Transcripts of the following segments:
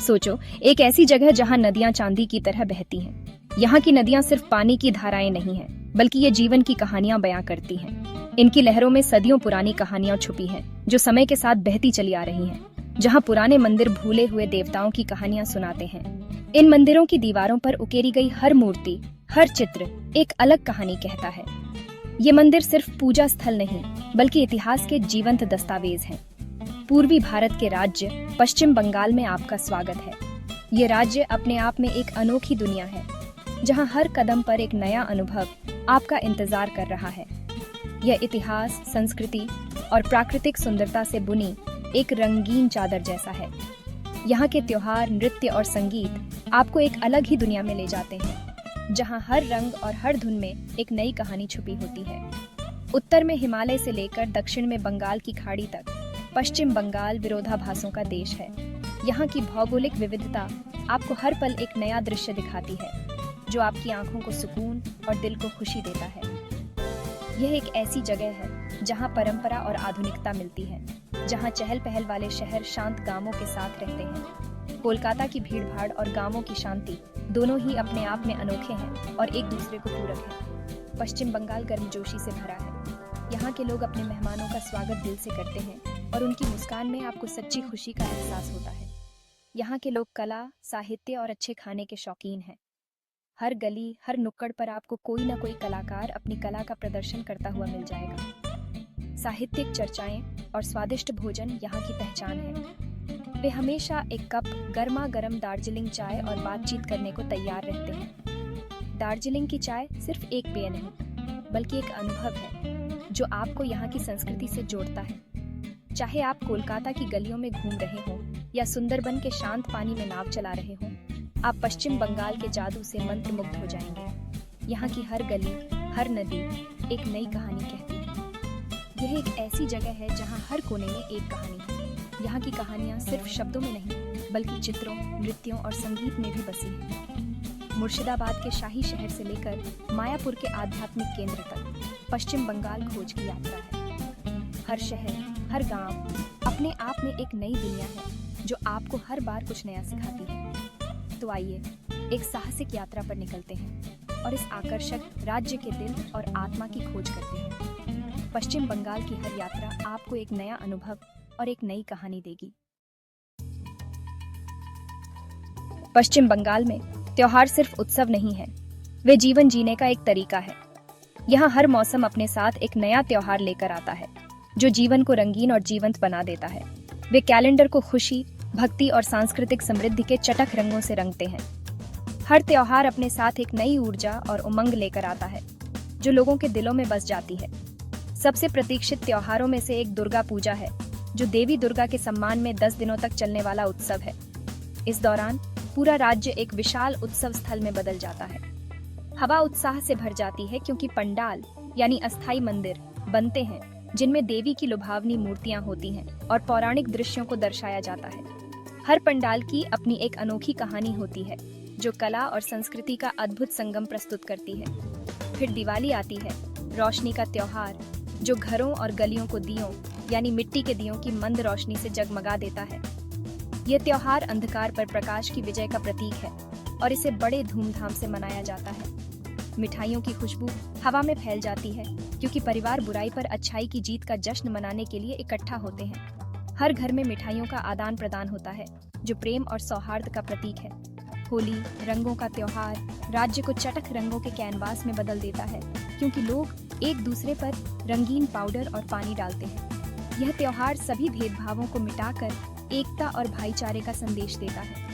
सोचो, एक ऐसी जगह जहां नदियां चांदी की तरह बहती हैं। यहाँ की नदियां सिर्फ पानी की धाराएं नहीं हैं, बल्कि ये जीवन की कहानियां बयां करती हैं। इनकी लहरों में सदियों पुरानी कहानियां छुपी हैं, जो समय के साथ बहती चली आ रही हैं। जहां पुराने मंदिर भूले हुए देवताओं की कहानियां सुनाते हैं, इन मंदिरों की दीवारों पर उकेरी गई हर मूर्ति, हर चित्र एक अलग कहानी कहता है। ये मंदिर सिर्फ पूजा स्थल नहीं, बल्कि इतिहास के जीवंत दस्तावेज हैं। पूर्वी भारत के राज्य पश्चिम बंगाल में आपका स्वागत है। ये राज्य अपने आप में एक अनोखी दुनिया है, जहां हर कदम पर एक नया अनुभव आपका इंतजार कर रहा है। यह इतिहास, संस्कृति और प्राकृतिक सुंदरता से बुनी एक रंगीन चादर जैसा है। यहाँ के त्योहार, नृत्य और संगीत आपको एक अलग ही दुनिया में ले जाते हैं, जहाँ हर रंग और हर धुन में एक नई कहानी छुपी होती है। उत्तर में हिमालय से लेकर दक्षिण में बंगाल की खाड़ी तक, पश्चिम बंगाल विरोधाभासों का देश है। यहाँ की भौगोलिक विविधता आपको हर पल एक नया दृश्य दिखाती है, जो आपकी आंखों को सुकून और दिल को खुशी देता है। यह एक ऐसी जगह है जहाँ परंपरा और आधुनिकता मिलती है, जहाँ चहल पहल वाले शहर शांत गांवों के साथ रहते हैं। कोलकाता की भीड़भाड़ और गांवों की शांति दोनों ही अपने आप में अनोखे हैं और एक दूसरे को पूरक हैं। पश्चिम बंगाल गर्मजोशी से भरा है। यहाँ के लोग अपने मेहमानों का स्वागत दिल से करते हैं और उनकी मुस्कान में आपको सच्ची खुशी का एहसास होता है। यहाँ के लोग कला, साहित्य और अच्छे खाने के शौकीन हैं। हर गली, हर नुक्कड़ पर आपको कोई ना कोई कलाकार अपनी कला का प्रदर्शन करता हुआ मिल जाएगा। साहित्यिक चर्चाएं और स्वादिष्ट भोजन यहाँ की पहचान है। वे हमेशा एक कप गर्मा गर्म दार्जिलिंग चाय और बातचीत करने को तैयार रहते हैं। दार्जिलिंग की चाय सिर्फ एक पेय नहीं, बल्कि एक अनुभव है, जो आपको यहाँ की संस्कृति से जोड़ता है। चाहे आप कोलकाता की गलियों में घूम रहे हों या सुंदरबन के शांत पानी में नाव चला रहे हों, आप पश्चिम बंगाल के जादू से मंत्रमुग्ध हो जाएंगे। यहाँ की हर गली, हर नदी एक नई कहानी कहती है। यह एक ऐसी जगह है जहाँ हर कोने में एक कहानी है। यहाँ की कहानियाँ सिर्फ शब्दों में नहीं, बल्कि चित्रों, नृत्यों और संगीत में भी बसी हैं। मुर्शिदाबाद के शाही शहर से लेकर मायापुर के आध्यात्मिक केंद्र तक पश्चिम बंगाल खोज की यात्रा है। हर शहर, हर गांव अपने आप में एक नई दुनिया है, जो आपको हर बार कुछ नया सिखाती है। तो आइए एक साहसिक यात्रा पर निकलते हैं और इस आकर्षक राज्य के दिल और आत्मा की खोज करते हैं। पश्चिम बंगाल की हर यात्रा आपको एक नया अनुभव और एक नई कहानी देगी। पश्चिम बंगाल में त्योहार सिर्फ उत्सव नहीं है, वे जीवन जीने का एक तरीका है। यहाँ हर मौसम अपने साथ एक नया त्योहार लेकर आता है, जो जीवन को रंगीन और जीवंत बना देता है। वे कैलेंडर को खुशी, भक्ति और सांस्कृतिक समृद्धि के चटक रंगों से रंगते हैं। हर त्योहार अपने साथ एक नई ऊर्जा और उमंग लेकर आता है, जो लोगों के दिलों में बस जाती है। सबसे प्रतीक्षित त्योहारों में से एक दुर्गा पूजा है, जो देवी दुर्गा के सम्मान में 10 दिनों तक चलने वाला उत्सव है। इस दौरान पूरा राज्य एक विशाल उत्सव स्थल में बदल जाता है। हवा उत्साह से भर जाती है, क्योंकि पंडाल यानी अस्थायी मंदिर बनते हैं, जिनमें देवी की लुभावनी मूर्तियां होती हैं और पौराणिक दृश्यों को दर्शाया जाता है। हर पंडाल की अपनी एक अनोखी कहानी होती है, जो कला और संस्कृति का अद्भुत संगम प्रस्तुत करती है। फिर दिवाली आती है, रोशनी का त्योहार, जो घरों और गलियों को दियों यानी मिट्टी के दियों की मंद रोशनी से जगमगा देता है। यह त्योहार अंधकार पर प्रकाश की विजय का प्रतीक है और इसे बड़े धूमधाम से मनाया जाता है। मिठाइयों की खुशबू हवा में फैल जाती है, क्योंकि परिवार बुराई पर अच्छाई की जीत का जश्न मनाने के लिए इकट्ठा होते हैं। हर घर में मिठाइयों का आदान प्रदान होता है, जो प्रेम और सौहार्द का प्रतीक है। होली, रंगों का त्योहार, राज्य को चटक रंगों के कैनवास में बदल देता है, क्योंकि लोग एक दूसरे पर रंगीन पाउडर और पानी डालते हैं। यह त्योहार सभी भेदभावों को मिटाकर एकता और भाईचारे का संदेश देता है।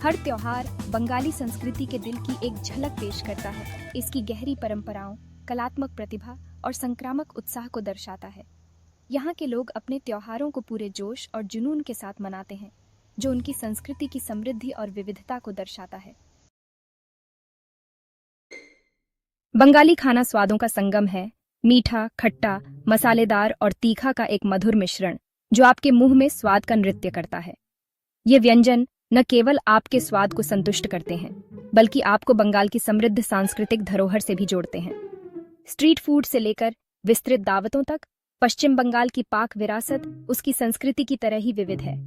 हर त्योहार बंगाली संस्कृति के दिल की एक झलक पेश करता है। इसकी गहरी परंपराओं, कलात्मक प्रतिभा और संक्रामक उत्साह को दर्शाता है। यहाँ के लोग अपने त्योहारों को पूरे जोश और जुनून के साथ मनाते हैं, जो उनकी संस्कृति की समृद्धि और विविधता को दर्शाता है। बंगाली खाना स्वादों का संगम है। मीठा, खट्टा, मसालेदार और तीखा का एक मधुर मिश्रण, जो आपके मुंह में स्वाद का नृत्य करता है। ये व्यंजन न केवल आपके स्वाद को संतुष्ट करते हैं, बल्कि आपको बंगाल की समृद्ध सांस्कृतिक धरोहर से भी जोड़ते हैं। स्ट्रीट फूड से लेकर विस्तृत दावतों तक, पश्चिम बंगाल की पाक विरासत उसकी संस्कृति की तरह ही विविध है।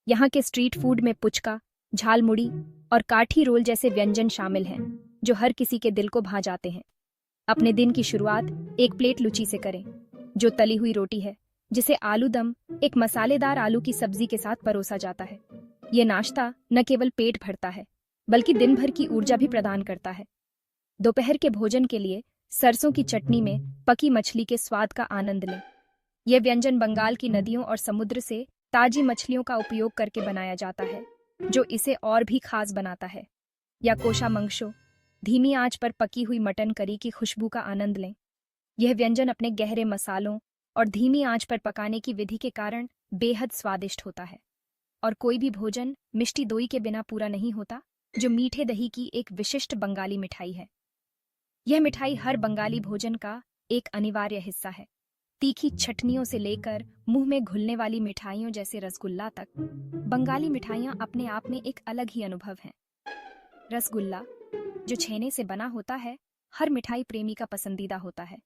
यहाँ के स्ट्रीट फूड में पुचका, झालमुड़ी और काठी रोल जैसे व्यंजन शामिल हैं जो हर किसी के दिल को भा जाते हैं। अपने दिन की शुरुआत एक प्लेट लुची से करें, जो तली हुई रोटी है जिसे आलू दम एक मसालेदार आलू की सब्जी के साथ परोसा जाता है। ये नाश्ता न केवल पेट भरता है बल्कि दिन भर की ऊर्जा भी प्रदान करता है। दोपहर के भोजन के लिए सरसों की चटनी में पकी मछली के स्वाद का आनंद लें। यह व्यंजन बंगाल की नदियों और समुद्र से ताजी मछलियों का उपयोग करके बनाया जाता है, जो इसे और भी खास बनाता है। या कोशा मंगशो, धीमी आंच पर पकी हुई मटन करी की खुशबू का आनंद लें। यह व्यंजन अपने गहरे मसालों और धीमी आंच पर पकाने की विधि के कारण बेहद स्वादिष्ट होता है। और कोई भी भोजन मिष्टी दोई के बिना पूरा नहीं होता, जो मीठे दही की एक विशिष्ट बंगाली मिठाई है। यह मिठाई हर बंगाली भोजन का एक अनिवार्य हिस्सा है। तीखी चटनियों से लेकर मुंह में घुलने वाली मिठाइयों जैसे रसगुल्ला तक, बंगाली मिठाइयाँ अपने आप में एक अलग ही अनुभव हैं। रसगुल्ला, जो छेने से बना होता है, हर मिठाई प्रेमी का पसंदीदा होता है।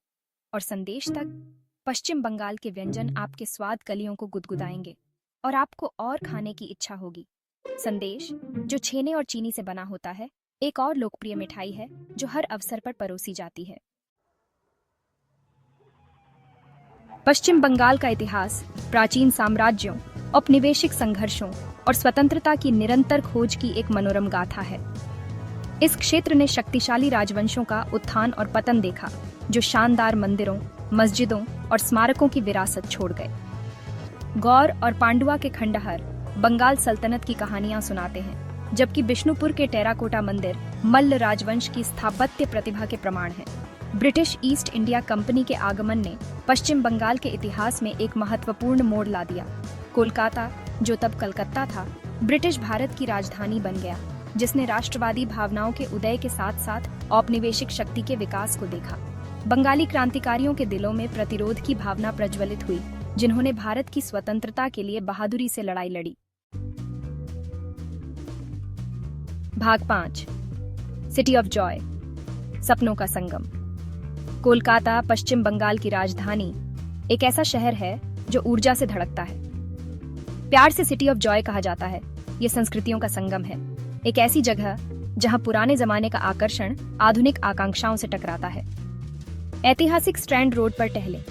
और संदेश तक, पश्चिम बंगाल के व्यंजन आपके स्वाद कलियों को गुदगुदाएंगे और आपको और खाने की इच्छा होगी। संदेश, जो छेने और चीनी से बना होता है, एक और लोकप्रिय मिठाई है जो हर अवसर पर परोसी जाती है। पश्चिम बंगाल का इतिहास प्राचीन साम्राज्यों, औपनिवेशिक संघर्षों और स्वतंत्रता की निरंतर खोज की एक मनोरम गाथा है। इस क्षेत्र ने शक्तिशाली राजवंशों का उत्थान और पतन देखा, जो शानदार मंदिरों, मस्जिदों और स्मारकों की विरासत छोड़ गए। गौर और पांडुआ के खंडहर बंगाल सल्तनत की कहानियां सुनाते हैं, जबकि बिष्णुपुर के टेराकोटा मंदिर मल्ल राजवंश की स्थापत्य प्रतिभा के प्रमाण हैं। ब्रिटिश ईस्ट इंडिया कंपनी के आगमन ने पश्चिम बंगाल के इतिहास में एक महत्वपूर्ण मोड़ ला दिया। कोलकाता, जो तब कलकत्ता था, ब्रिटिश भारत की राजधानी बन गया, जिसने राष्ट्रवादी भावनाओं के उदय के साथ साथ औपनिवेशिक शक्ति के विकास को देखा। बंगाली क्रांतिकारियों के दिलों में प्रतिरोध की भावना प्रज्वलित हुई, जिन्होंने भारत की स्वतंत्रता के लिए बहादुरी से लड़ाई लड़ी। भाग 5, सिटी ऑफ जॉय, सपनों का संगम। कोलकाता, पश्चिम बंगाल की राजधानी, एक ऐसा शहर है जो ऊर्जा से धड़कता है। प्यार से सिटी ऑफ जॉय कहा जाता है। यह संस्कृतियों का संगम है, एक ऐसी जगह जहां पुराने जमाने का आकर्षण आधुनिक आकांक्षाओं से टकराता है। ऐतिहासिक स्ट्रैंड रोड पर टहलें,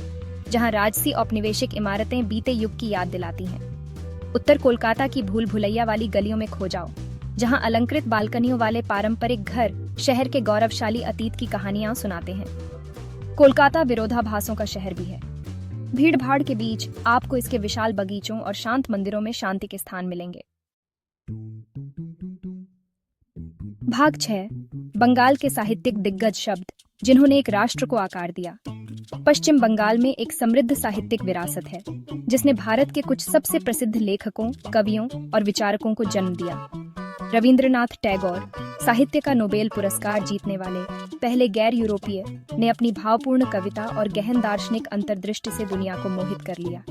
जहां राजसी औपनिवेशिक इमारतें बीते युग की याद दिलाती हैं। उत्तर कोलकाता की भूल भुलैया वाली गलियों में खो जाओ, जहां अलंकृत बालकनियों वाले पारंपरिक घर शहर के गौरवशाली अतीत की कहानियां सुनाते हैं। कोलकाता विरोधाभासों का शहर भी है। भीड़ भाड़ के बीच आपको इसके विशाल बगीचों और शांत मंदिरों में शांति के स्थान मिलेंगे। भाग 6, बंगाल के साहित्यिक दिग्गज शब्द जिन्होंने एक राष्ट्र को आकार दिया। पश्चिम बंगाल में एक समृद्ध साहित्यिक विरासत है, जिसने भारत के कुछ सबसे प्रसिद्ध लेखकों, कवियों और विचारकों को जन्म दिया। रविंद्रनाथ टैगोर, साहित्य का नोबेल पुरस्कार जीतने वाले पहले गैर यूरोपीय, ने अपनी भावपूर्ण कविता और गहन दार्शनिक अंतर्दृष्टि से दुनिया को मोहित कर लिया।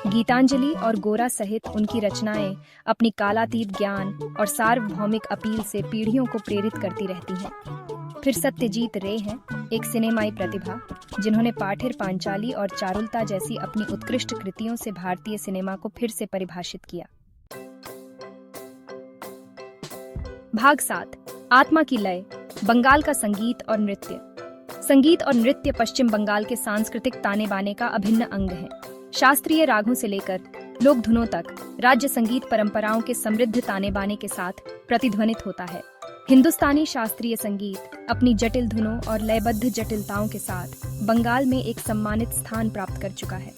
गीतांजलि और गोरा सहित उनकी रचनाएं अपनी कालातीत ज्ञान और सार्वभौमिक अपील से पीढ़ियों को प्रेरित करती रहती हैं। फिर सत्यजीत रे हैं, एक सिनेमाई प्रतिभा, जिन्होंने पाठेर पांचाली और चारुलता जैसी अपनी उत्कृष्ट कृतियों से भारतीय सिनेमा को फिर से परिभाषित किया। भाग 7, आत्मा की लय, बंगाल का संगीत और नृत्य। संगीत और नृत्य पश्चिम बंगाल के सांस्कृतिक ताने बाने का अभिन्न अंग है। शास्त्रीय रागों से लेकर लोक धुनों तक राज्य संगीत परंपराओं के समृद्ध ताने बाने के साथ प्रतिध्वनित होता है। हिंदुस्तानी शास्त्रीय संगीत अपनी जटिल धुनों और लयबद्ध जटिलताओं के साथ बंगाल में एक सम्मानित स्थान प्राप्त कर चुका है।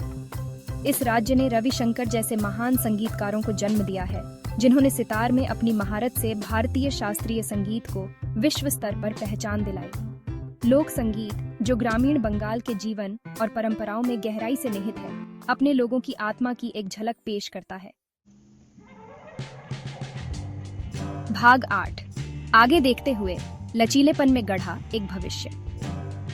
इस राज्य ने रविशंकर जैसे महान संगीतकारों को जन्म दिया है, जिन्होंने सितार में अपनी महारत से भारतीय शास्त्रीय संगीत को विश्व स्तर पर पहचान दिलाई। लोक संगीत, जो ग्रामीण बंगाल के जीवन और परंपराओं में गहराई से निहित है, अपने लोगों की आत्मा की एक झलक पेश करता है। भाग 8, आगे देखते हुए लचीलेपन में गढ़ा एक भविष्य।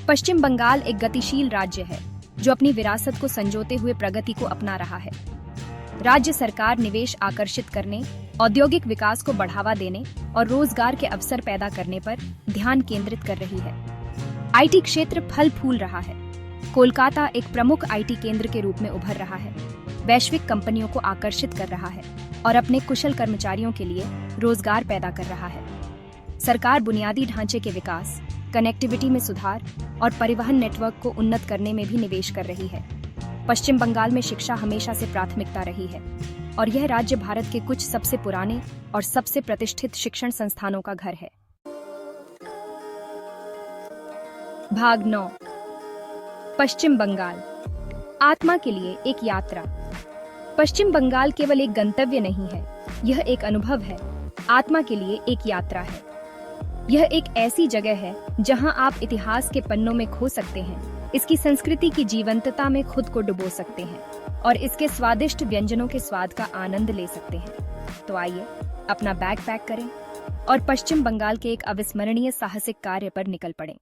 पश्चिम बंगाल एक गतिशील राज्य है, जो अपनी विरासत को संजोते हुए प्रगति को अपना रहा है। राज्य सरकार निवेश आकर्षित करने, औद्योगिक विकास को बढ़ावा देने और रोजगार के अवसर पैदा करने पर ध्यान केंद्रित कर रही है। आईटी क्षेत्र फल फूल रहा है। कोलकाता एक प्रमुख आईटी केंद्र के रूप में उभर रहा है, वैश्विक कंपनियों को आकर्षित कर रहा है। और अपने कुशल कर्मचारियों के लिए रोजगार पैदा कर रहा है। सरकार बुनियादी ढांचे के विकास, कनेक्टिविटी में सुधार और परिवहन नेटवर्क को उन्नत करने में भी निवेश कर रही है। पश्चिम बंगाल में शिक्षा हमेशा से प्राथमिकता रही है और यह राज्य भारत के कुछ सबसे पुराने और सबसे प्रतिष्ठित शिक्षण संस्थानों का घर है। भाग 9। पश्चिम बंगाल, आत्मा के लिए एक यात्रा। पश्चिम बंगाल केवल एक गंतव्य नहीं है, यह एक अनुभव है, आत्मा के लिए एक यात्रा है। यह एक ऐसी जगह है जहां आप इतिहास के पन्नों में खो सकते हैं, इसकी संस्कृति की जीवंतता में खुद को डुबो सकते हैं और इसके स्वादिष्ट व्यंजनों के स्वाद का आनंद ले सकते हैं। तो आइए अपना बैग पैक करें और पश्चिम बंगाल के एक अविस्मरणीय साहसिक कार्य पर निकल पड़ें।